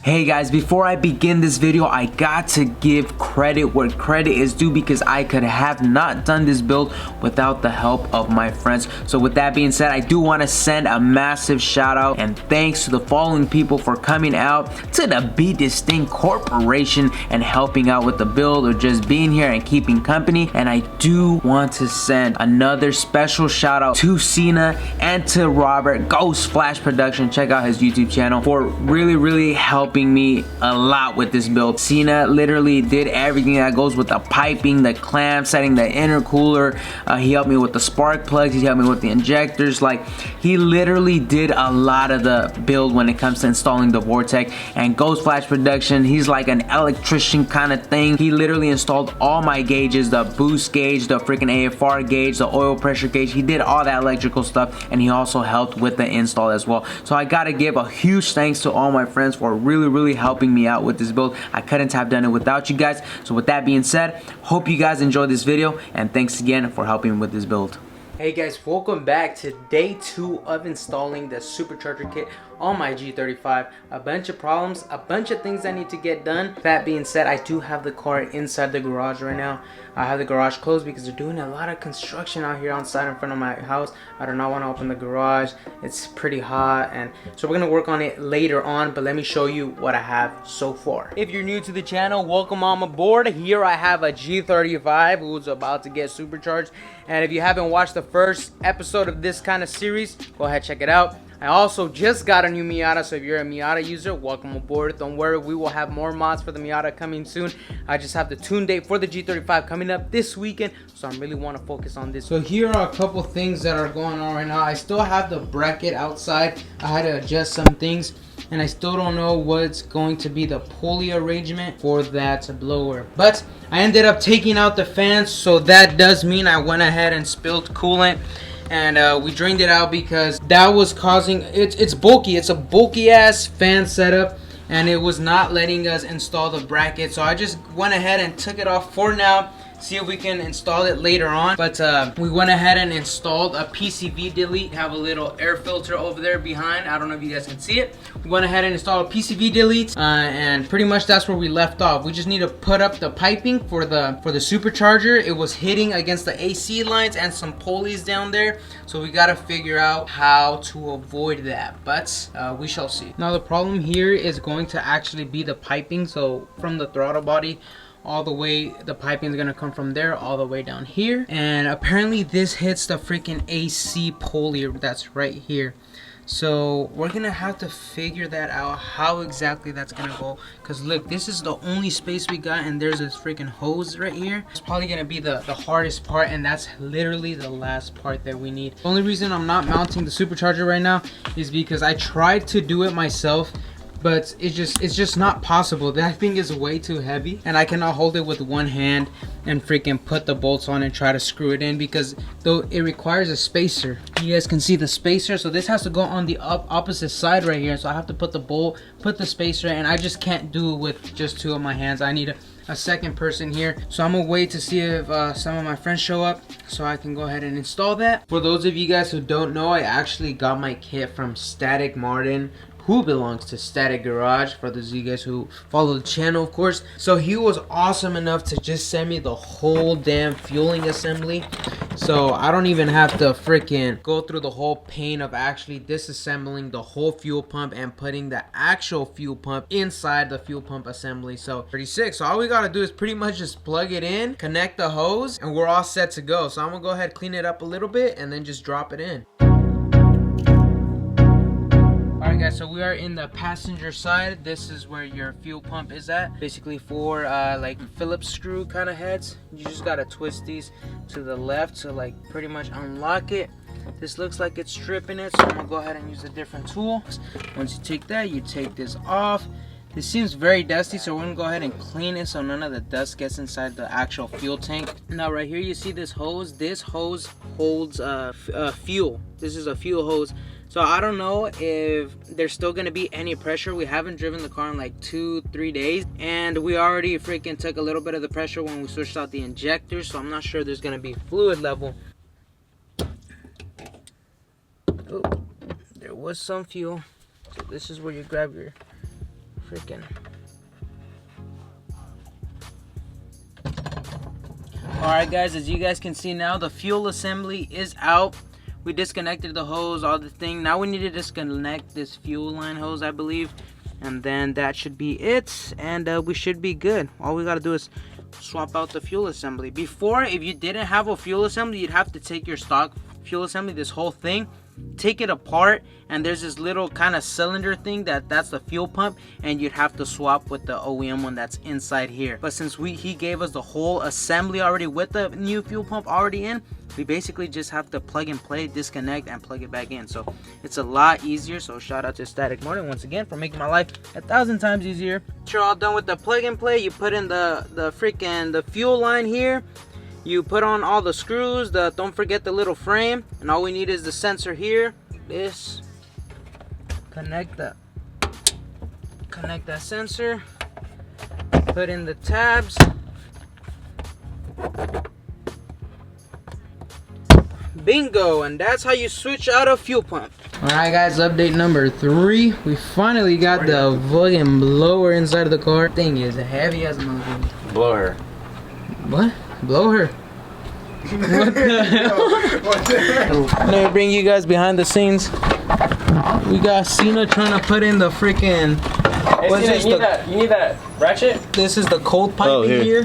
Hey guys, before I begin this video, I got to give credit where credit is due because I could have not done this build without the help of my friends. So with that being said, I do want to send a massive shout out and thanks to the following people for coming out to the BeDistinct Corporation and helping out with the build or just being here and keeping company. And I do want to send another special shout out to Cena and to Robert, Ghost Flash Production. Check out his YouTube channel for really helping me a lot with this build. Cena literally did everything that goes with the piping, the clamp, setting the intercooler. He helped me with the spark plugs. He helped me with the injectors. Like, he literally did a lot of the build when it comes to installing the Vortech. And Ghost Flash Production, he's like an electrician kind of thing. He literally installed all my gauges, the boost gauge, the freaking AFR gauge, the oil pressure gauge. He did all that electrical stuff, and he also helped with the install as well. So I gotta give a huge thanks to all my friends for really helping me out with this build. I couldn't have done it without you guys. So with that being said, hope you guys enjoyed this video, and thanks again for helping with this build. Hey guys, welcome back to day 2 of installing the supercharger kit on my G35. A bunch of problems, a bunch of things I need to get done. That being said, I do have the car inside the garage right now. I have the garage closed because they're doing a lot of construction out here on site in front of my house. I do not want to open the garage. It's pretty hot, and so we're gonna work on it later on, but let me show you what I have so far. If you're new to the channel, welcome on aboard. Here I have a G35 who's about to get supercharged, and if you haven't watched the first episode of this kind of series, go ahead, check it out. I also just got a new Miata, so if you're a Miata user, welcome aboard. Don't worry, we will have more mods for the Miata coming soon. I just have the tune date for the G35 coming up this weekend, so I really want to focus on this. So here are a couple things that are going on right now. I still have the bracket outside. I had to adjust some things, and I still don't know what's going to be the pulley arrangement for that blower. But I ended up taking out the fans, so that does mean I went ahead and spilled coolant. And we drained it out because that was causing, it's bulky. It's a bulky ass fan setup, and it was not letting us install the bracket. So I just went ahead and took it off for now. See if we can install it later on. But we went ahead and installed a PCV delete. Have a little air filter over there behind. I don't know if you guys can see it. We went ahead and installed a PCV delete, and pretty much that's where we left off. We just need to put up the piping for the supercharger. It was hitting against the AC lines and some pulleys down there, so we gotta figure out how to avoid that, but we shall see. Now the problem here is going to actually be the piping. So from the throttle body all the way, the piping is gonna come from there all the way down here, and apparently this hits the freaking AC pulley that's right here. So we're gonna have to figure that out, how exactly that's gonna go, because look, this is the only space we got, and there's this freaking hose right here. It's probably gonna be the hardest part, and that's literally the last part that we need. The only reason I'm not mounting the supercharger right now is because I tried to do it myself, but it's just not possible. That thing is way too heavy, and I cannot hold it with one hand and freaking put the bolts on and try to screw it in, because though it requires a spacer. You guys can see the spacer, so this has to go on the opposite side right here. So I have to put the spacer, and I just can't do it with just 2 of my hands. I need a second person here. So I'm gonna wait to see if some of my friends show up so I can go ahead and install that. For those of you guys who don't know, I actually got my kit from Static Martin, who belongs to Static Garage, for those of you guys who follow the channel, of course. So he was awesome enough to just send me the whole damn fueling assembly, so I don't even have to freaking go through the whole pain of actually disassembling the whole fuel pump and putting the actual fuel pump inside the fuel pump assembly. So pretty sick. So all we gotta do is pretty much just plug it in, connect the hose, and we're all set to go. So I'm gonna go ahead, clean it up a little bit, and then just drop it in. Alright guys, so we are in the passenger side. This is where your fuel pump is at. Basically 4 like Phillips screw kind of heads. You just gotta twist these to the left to like pretty much unlock it. This looks like it's stripping it, so I'm gonna go ahead and use a different tool. Once you take that, you take this off. This seems very dusty, so we're gonna go ahead and clean it so none of the dust gets inside the actual fuel tank. Now right here you see this hose. This hose holds fuel. This is a fuel hose. So I don't know if there's still gonna be any pressure. We haven't driven the car in like 2-3 days, and we already freaking took a little bit of the pressure when we switched out the injector, so I'm not sure there's gonna be fluid level. Oh, there was some fuel. So this is where you grab your freaking. Alright guys, as you guys can see now, the fuel assembly is out. We disconnected the hose, all the thing. Now we need to disconnect this fuel line hose, I believe. And then that should be it. And we should be good. All we gotta do is swap out the fuel assembly. Before, if you didn't have a fuel assembly, you'd have to take your stock fuel assembly, this whole thing, take it apart, and there's this little kind of cylinder thing that's the fuel pump, and you'd have to swap with the OEM one that's inside here. But since he gave us the whole assembly already with the new fuel pump already in, we basically just have to plug and play, disconnect, and plug it back in. So it's a lot easier. So shout out to Static Morning once again for making my life 1,000 times easier. Once you're all done with the plug and play, you put in the fuel line here. You put on all the screws, don't forget the little frame, and all we need is the sensor here. This, connect that sensor, put in the tabs. Bingo, and that's how you switch out a fuel pump. Alright guys, update number 3. We finally got the fucking blower inside of the car. Thing is heavy as a motherfucker. Blow her. What? Blow her. What the hell? Let me bring you guys behind the scenes. We got Cena trying to put in the freaking. Hey, Cena, you need that ratchet? This is the cold pipe in here.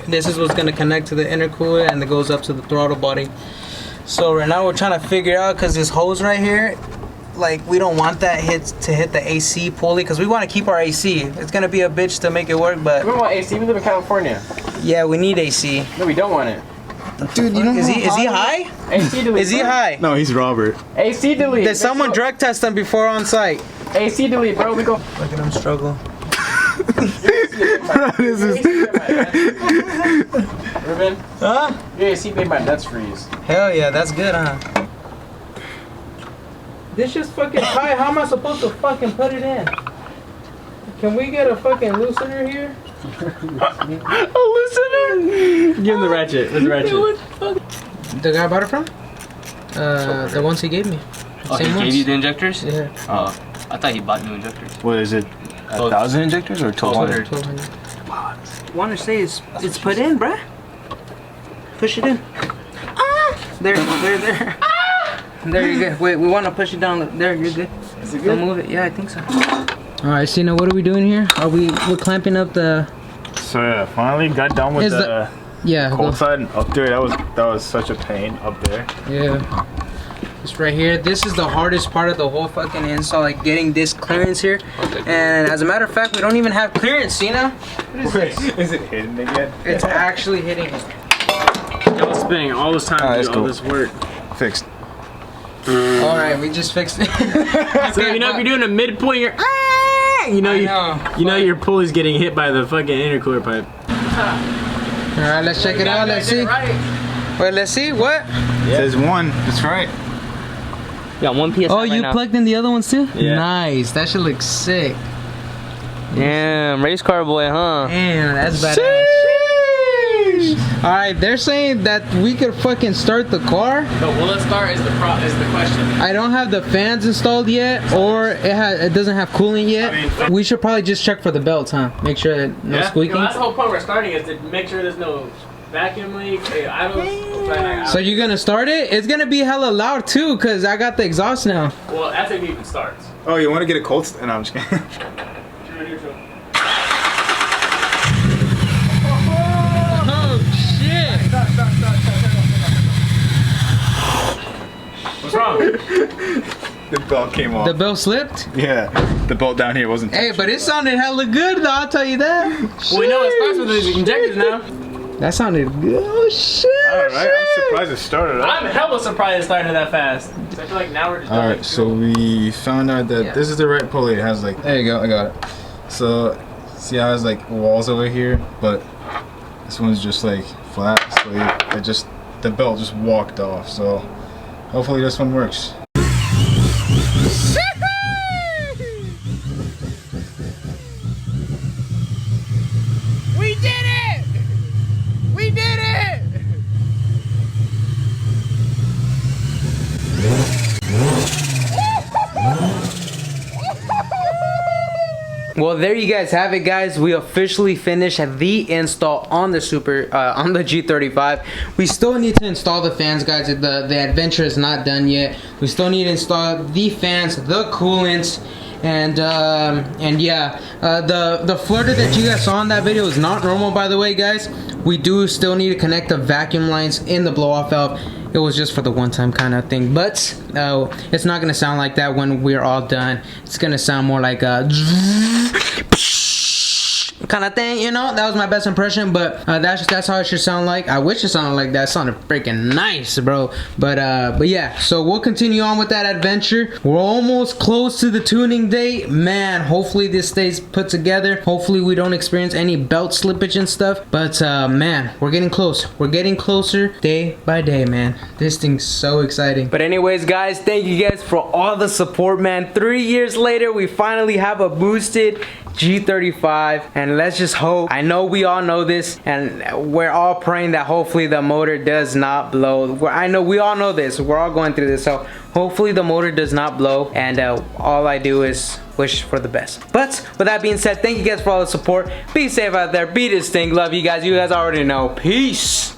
This is what's gonna connect to the intercooler, and it goes up to the throttle body. So right now we're trying to figure out, cause this hose right here, like we don't want that to hit the AC pulley, cause we want to keep our AC. It's gonna be a bitch to make it work, but we don't want AC. We live in California. Yeah, we need AC. No, we don't want it. Dude, you know is he high? AC delete. Is he high? No, he's Robert. AC delete. Did someone drug test him before on site? AC delete, bro. We go. Look at him struggle. Ruben? Huh? Your AC made my nuts freeze. Hell yeah, that's good, huh? This shit's fucking tight. How am I supposed to fucking put it in? Can we get a fucking loosener here? A loosener? Give him the ratchet. Where's the ratchet? The guy I bought it from? The ones he gave me. Oh, he gave you the injectors? Yeah. Oh, I thought he bought new injectors. What is it? 1,000 injectors or 1,200? 1,200. Want to say it's put in, bruh? Push it in. There. There, you're good. Wait, we want to push it down. There, you're good. Is it good? Don't move it. Yeah, I think so. All right, Cena, what are we doing here? We're clamping up the. So yeah, finally got done with the cold side up there. That was such a pain up there. Yeah. It's right here. This is the hardest part of the whole fucking install, like getting this clearance here. And as a matter of fact, we don't even have clearance, Cena. Is it hidden again? It's actually hitting it. I was spending all this time to do all this work. Fixed. All right, we just fixed it. So you know, if you're doing a midpoint, you're you know your pulley's getting hit by the fucking intercooler pipe. All right, let's check it out. Let's see. Wait, let's see. What? It says 1. That's right. You got 1 PSI Oh, you plugged in the other ones too? Yeah. Nice. That should look sick. Damn, race car boy, huh? Damn, that's badass. All right, they're saying that we could fucking start the car. But will it start is the question. I don't have the fans installed yet, or it doesn't have cooling yet. We should probably just check for the belts, huh? Make sure that no squeaking. That's the whole point we're starting, is to make sure there's no vacuum leak, idles. So you're gonna start it? It's gonna be hella loud too, cause I got the exhaust now. Well, that's if it even starts. Oh, you want to get a cold? No, I'm just kidding. What's wrong? The belt came off. The belt slipped? Yeah, the belt down here wasn't. Hey, but it sounded hella good though, I'll tell you that. Well, we know it starts with the injectors now. That sounded good. Oh shit. Alright, I'm surprised it started up. I'm hella surprised it started that fast. So I feel like now we're just Alright, so we found out that this is the right pulley. It has like, there you go, I got it. So, see how it has like walls over here, but this one's just like flat, so the belt just walked off, so hopefully this one works. We did it! We did it! Well, there you guys have it, guys. We officially finished the install on the G35. We still need to install the fans, guys. The adventure is not done yet. We still need to install the fans, the coolants, and yeah, the flutter that you guys saw in that video is not normal, by the way, guys. We do still need to connect the vacuum lines in the blow-off valve. It was just for the one-time kind of thing, but it's not gonna sound like that when we're all done. It's gonna sound more like a kind of thing, you know. That was my best impression, but that's how it should sound like. I wish it sounded like that. It sounded freaking nice, bro. But yeah, so we'll continue on with that adventure. We're almost close to the tuning date, man. Hopefully this stays put together. Hopefully we don't experience any belt slippage and stuff, but man, we're getting close. We're getting closer day by day, man. This thing's so exciting. But anyways, guys, thank you guys for all the support, man. 3 years later, we finally have a boosted G35, and let's just hope. I know we all know this, and we're all praying that hopefully the motor does not blow. I know we all know this. We're all going through this, so hopefully the motor does not blow, and all I do is wish for the best. But with that being said, thank you guys for all the support. Be safe out there. Be distinct. Love you guys. You guys already know. Peace.